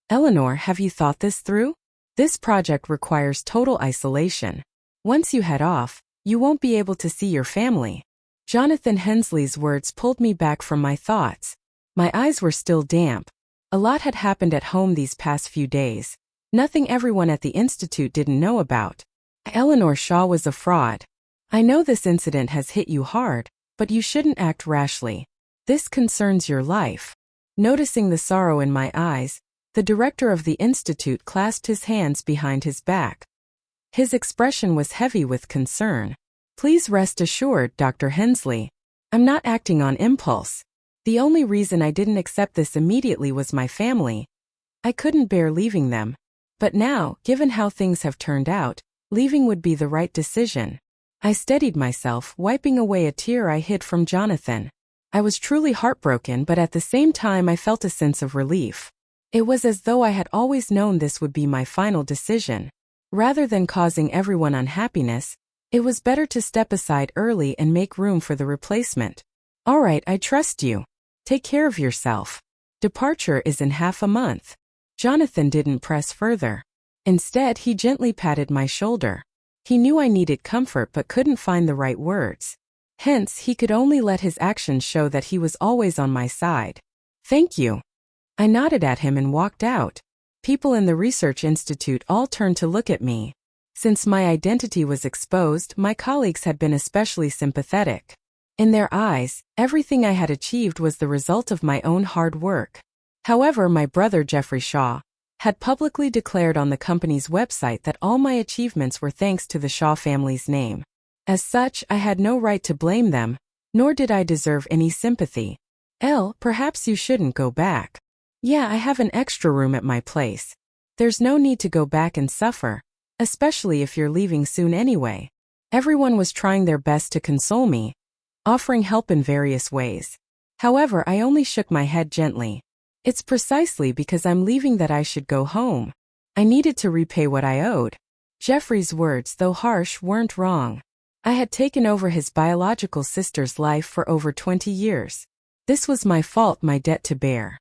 Eleanor, have you thought this through? This project requires total isolation. Once you head off, you won't be able to see your family. Jonathan Hensley's words pulled me back from my thoughts. My eyes were still damp. A lot had happened at home these past few days. Nothing everyone at the Institute didn't know about. Eleanor Shaw was a fraud. I know this incident has hit you hard, but you shouldn't act rashly. This concerns your life. Noticing the sorrow in my eyes, the director of the Institute clasped his hands behind his back. His expression was heavy with concern. Please rest assured, Dr. Hensley. I'm not acting on impulse. The only reason I didn't accept this immediately was my family. I couldn't bear leaving them. But now, given how things have turned out, leaving would be the right decision. I steadied myself, wiping away a tear I hid from Jonathan. I was truly heartbroken, but at the same time I felt a sense of relief. It was as though I had always known this would be my final decision. Rather than causing everyone unhappiness, it was better to step aside early and make room for the replacement. All right, I trust you. Take care of yourself. Departure is in half a month. Jonathan didn't press further. Instead, he gently patted my shoulder. He knew I needed comfort but couldn't find the right words. Hence, he could only let his actions show that he was always on my side. Thank you. I nodded at him and walked out. People in the research institute all turned to look at me. Since my identity was exposed, my colleagues had been especially sympathetic. In their eyes, everything I had achieved was the result of my own hard work. However, my brother Jeffrey Shaw had publicly declared on the company's website that all my achievements were thanks to the Shaw family's name. As such, I had no right to blame them, nor did I deserve any sympathy. Perhaps you shouldn't go back. Yeah, I have an extra room at my place. There's no need to go back and suffer, especially if you're leaving soon anyway. Everyone was trying their best to console me, offering help in various ways. However, I only shook my head gently. It's precisely because I'm leaving that I should go home. I needed to repay what I owed. Jeffrey's words, though harsh, weren't wrong. I had taken over his biological sister's life for over 20 years. This was my fault, my debt to bear.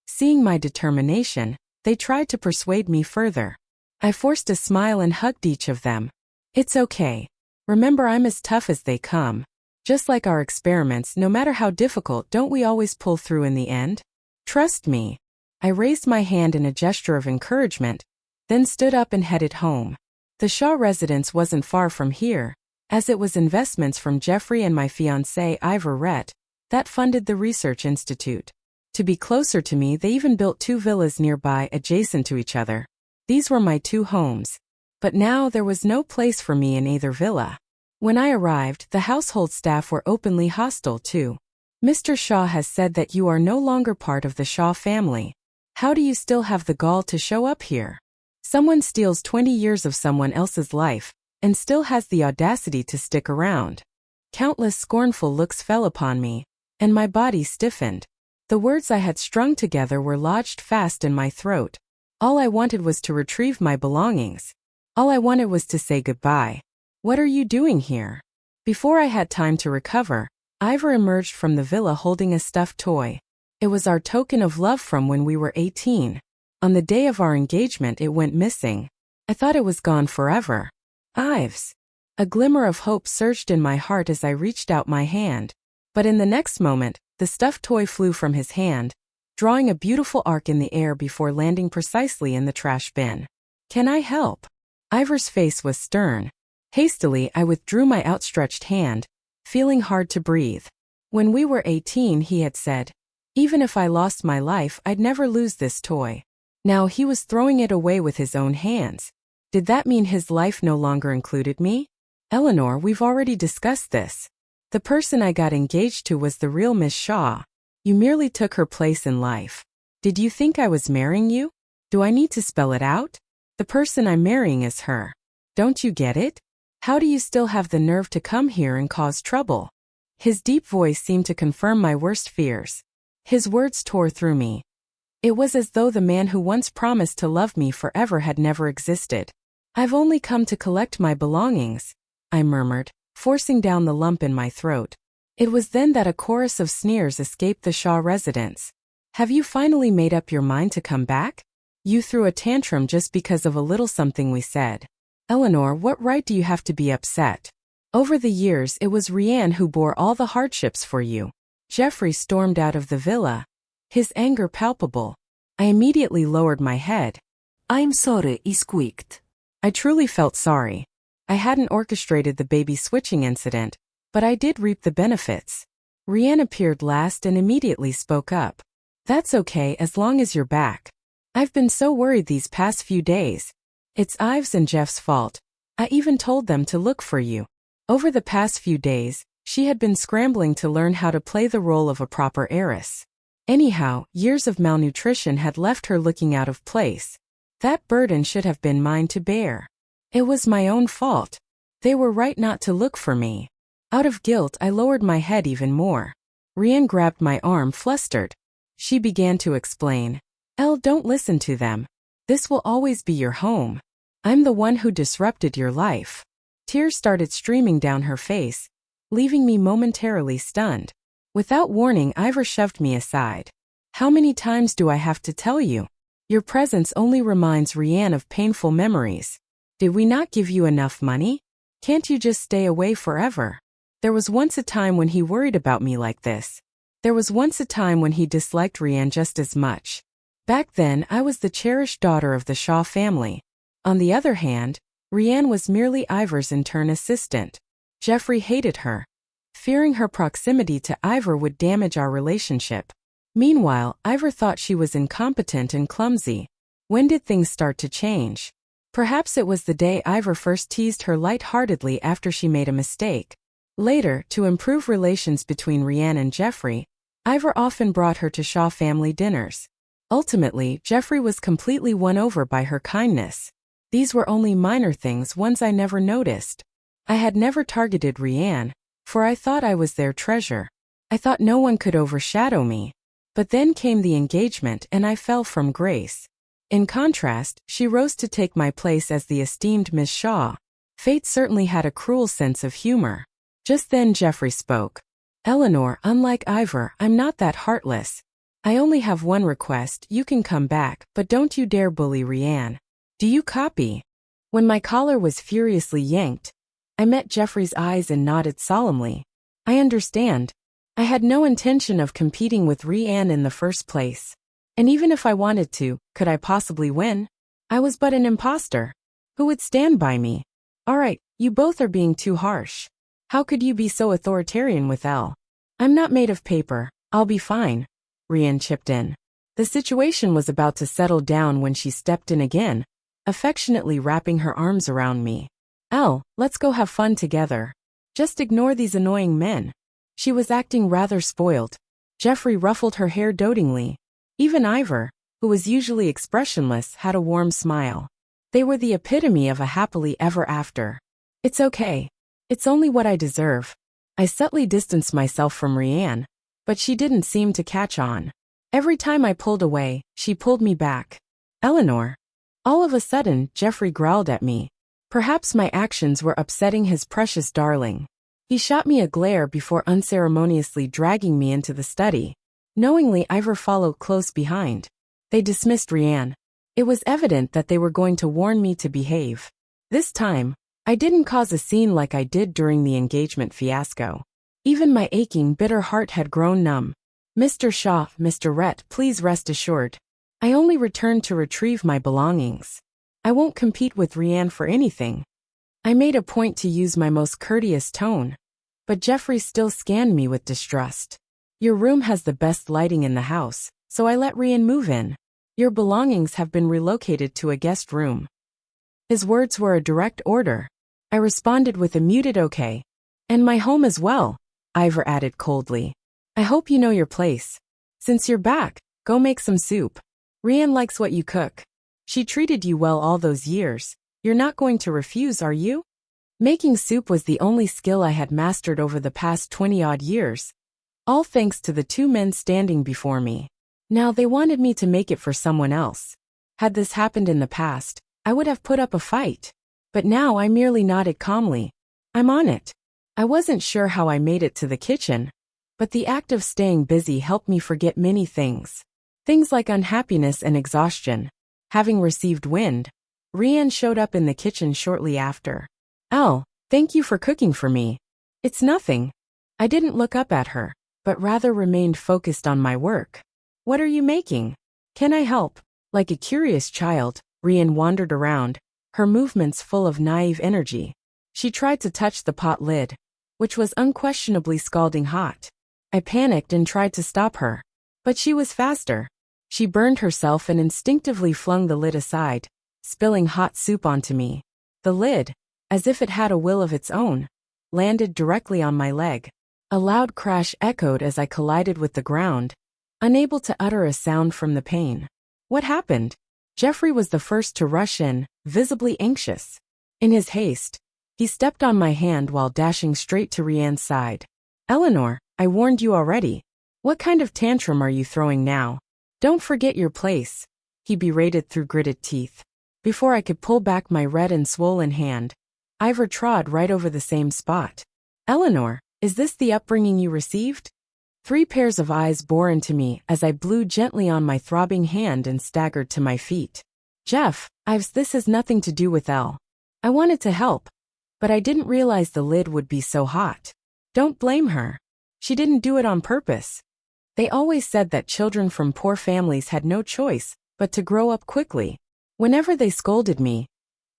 Seeing my determination, they tried to persuade me further. I forced a smile and hugged each of them. It's okay. Remember, I'm as tough as they come. Just like our experiments, no matter how difficult, don't we always pull through in the end? Trust me. I raised my hand in a gesture of encouragement, then stood up and headed home. The Shaw residence wasn't far from here, as it was investments from Jeffrey and my fiancé Heiress that funded the research institute. To be closer to me, they even built 2 villas nearby adjacent to each other. These were my 2 homes. But now there was no place for me in either villa. When I arrived, the household staff were openly hostile too. Mr. Shaw has said that you are no longer part of the Shaw family. How do you still have the gall to show up here? Someone steals 20 years of someone else's life, and still has the audacity to stick around. Countless scornful looks fell upon me, and my body stiffened. The words I had strung together were lodged fast in my throat. All I wanted was to retrieve my belongings. All I wanted was to say goodbye. What are you doing here? Before I had time to recover, Ivor emerged from the villa holding a stuffed toy. It was our token of love from when we were 18. On the day of our engagement, it went missing. I thought it was gone forever. Ives. A glimmer of hope surged in my heart as I reached out my hand. But in the next moment, the stuffed toy flew from his hand, drawing a beautiful arc in the air before landing precisely in the trash bin. Can I help? Ivor's face was stern. Hastily, I withdrew my outstretched hand, feeling hard to breathe. When we were 18, he had said, even if I lost my life, I'd never lose this toy. Now he was throwing it away with his own hands. Did that mean his life no longer included me? Eleanor, we've already discussed this. The person I got engaged to was the real Miss Shaw. You merely took her place in life. Did you think I was marrying you? Do I need to spell it out? The person I'm marrying is her. Don't you get it? How do you still have the nerve to come here and cause trouble? His deep voice seemed to confirm my worst fears. His words tore through me. It was as though the man who once promised to love me forever had never existed. I've only come to collect my belongings, I murmured, forcing down the lump in my throat. It was then that a chorus of sneers escaped the Shaw residence. Have you finally made up your mind to come back? You threw a tantrum just because of a little something we said. Eleanor, what right do you have to be upset? Over the years it was Rianne who bore all the hardships for you. Jeffrey stormed out of the villa, his anger palpable. I immediately lowered my head. I'm sorry, he squeaked. I truly felt sorry. I hadn't orchestrated the baby switching incident, but I did reap the benefits. Rianne appeared last and immediately spoke up. That's okay as long as you're back. I've been so worried these past few days. It's Ives and Jeff's fault. I even told them to look for you. Over the past few days, she had been scrambling to learn how to play the role of a proper heiress. Anyhow, years of malnutrition had left her looking out of place. That burden should have been mine to bear. It was my own fault. They were right not to look for me. Out of guilt, I lowered my head even more. Rianne grabbed my arm, flustered. She began to explain. Elle, don't listen to them. This will always be your home. I'm the one who disrupted your life. Tears started streaming down her face, leaving me momentarily stunned. Without warning, Ivor shoved me aside. How many times do I have to tell you? Your presence only reminds Rianne of painful memories. Did we not give you enough money? Can't you just stay away forever? There was once a time when he worried about me like this. There was once a time when he disliked Rianne just as much. Back then, I was the cherished daughter of the Shaw family. On the other hand, Rianne was merely Ivor's intern assistant. Jeffrey hated her, fearing her proximity to Ivor would damage our relationship. Meanwhile, Ivor thought she was incompetent and clumsy. When did things start to change? Perhaps it was the day Ivor first teased her lightheartedly after she made a mistake. Later, to improve relations between Rianne and Jeffrey, Ivor often brought her to Shaw family dinners. Ultimately, Jeffrey was completely won over by her kindness. These were only minor things, ones I never noticed. I had never targeted Rianne, for I thought I was their treasure. I thought no one could overshadow me. But then came the engagement and I fell from grace. In contrast, she rose to take my place as the esteemed Miss Shaw. Fate certainly had a cruel sense of humor. Just then Jeffrey spoke. Eleanor, unlike Ivor, I'm not that heartless. I only have one request, you can come back, but don't you dare bully Rianne. Do you copy? When my collar was furiously yanked, I met Jeffrey's eyes and nodded solemnly. I understand. I had no intention of competing with Rianne in the first place. And even if I wanted to, could I possibly win? I was but an imposter. Who would stand by me? All right, you both are being too harsh. How could you be so authoritarian with Elle? I'm not made of paper. I'll be fine. Rianne chipped in. The situation was about to settle down when she stepped in again, affectionately wrapping her arms around me. Elle, let's go have fun together. Just ignore these annoying men. She was acting rather spoiled. Jeffrey ruffled her hair dotingly. Even Ivor, who was usually expressionless, had a warm smile. They were the epitome of a happily ever after. It's okay. It's only what I deserve. I subtly distanced myself from Rianne, but she didn't seem to catch on. Every time I pulled away, she pulled me back. Eleanor. All of a sudden, Jeffrey growled at me. Perhaps my actions were upsetting his precious darling. He shot me a glare before unceremoniously dragging me into the study. Knowingly, Ivor followed close behind. They dismissed Rianne. It was evident that they were going to warn me to behave. This time, I didn't cause a scene like I did during the engagement fiasco. Even my aching, bitter heart had grown numb. Mr. Shaw, Mr. Rhett, please rest assured. I only returned to retrieve my belongings. I won't compete with Rianne for anything. I made a point to use my most courteous tone. But Jeffrey still scanned me with distrust. Your room has the best lighting in the house, so I let Rianne move in. Your belongings have been relocated to a guest room. His words were a direct order. I responded with a muted okay. And my home as well, Ivor added coldly. I hope you know your place. Since you're back, go make some soup. Rianne likes what you cook. She treated you well all those years. You're not going to refuse, are you? Making soup was the only skill I had mastered over the past 20-odd years. All thanks to the two men standing before me. Now they wanted me to make it for someone else. Had this happened in the past, I would have put up a fight. But now I merely nodded calmly. I'm on it. I wasn't sure how I made it to the kitchen, but the act of staying busy helped me forget many things. Things like unhappiness and exhaustion. Having received wind, Rianne showed up in the kitchen shortly after. "Elle, thank you for cooking for me." "It's nothing." I didn't look up at her, but rather remained focused on my work. "What are you making? Can I help?" Like a curious child, Rian wandered around, her movements full of naive energy. She tried to touch the pot lid, which was unquestionably scalding hot. I panicked and tried to stop her, but she was faster. She burned herself and instinctively flung the lid aside, spilling hot soup onto me. The lid, as if it had a will of its own, landed directly on my leg. A loud crash echoed as I collided with the ground, unable to utter a sound from the pain. "What happened?" Jeffrey was the first to rush in, visibly anxious. In his haste, he stepped on my hand while dashing straight to Rianne's side. "Eleanor, I warned you already. What kind of tantrum are you throwing now? Don't forget your place," he berated through gritted teeth. Before I could pull back my red and swollen hand, Ivor trod right over the same spot. "Eleanor, is this the upbringing you received?" 3 pairs of eyes bore into me as I blew gently on my throbbing hand and staggered to my feet. "Jeff, this has nothing to do with Elle. I wanted to help, but I didn't realize the lid would be so hot. Don't blame her. She didn't do it on purpose." They always said that children from poor families had no choice but to grow up quickly. Whenever they scolded me,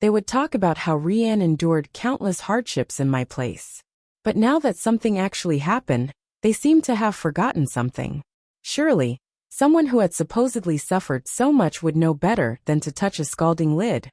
they would talk about how Rianne endured countless hardships in my place. But now that something actually happened, they seemed to have forgotten something. Surely, someone who had supposedly suffered so much would know better than to touch a scalding lid.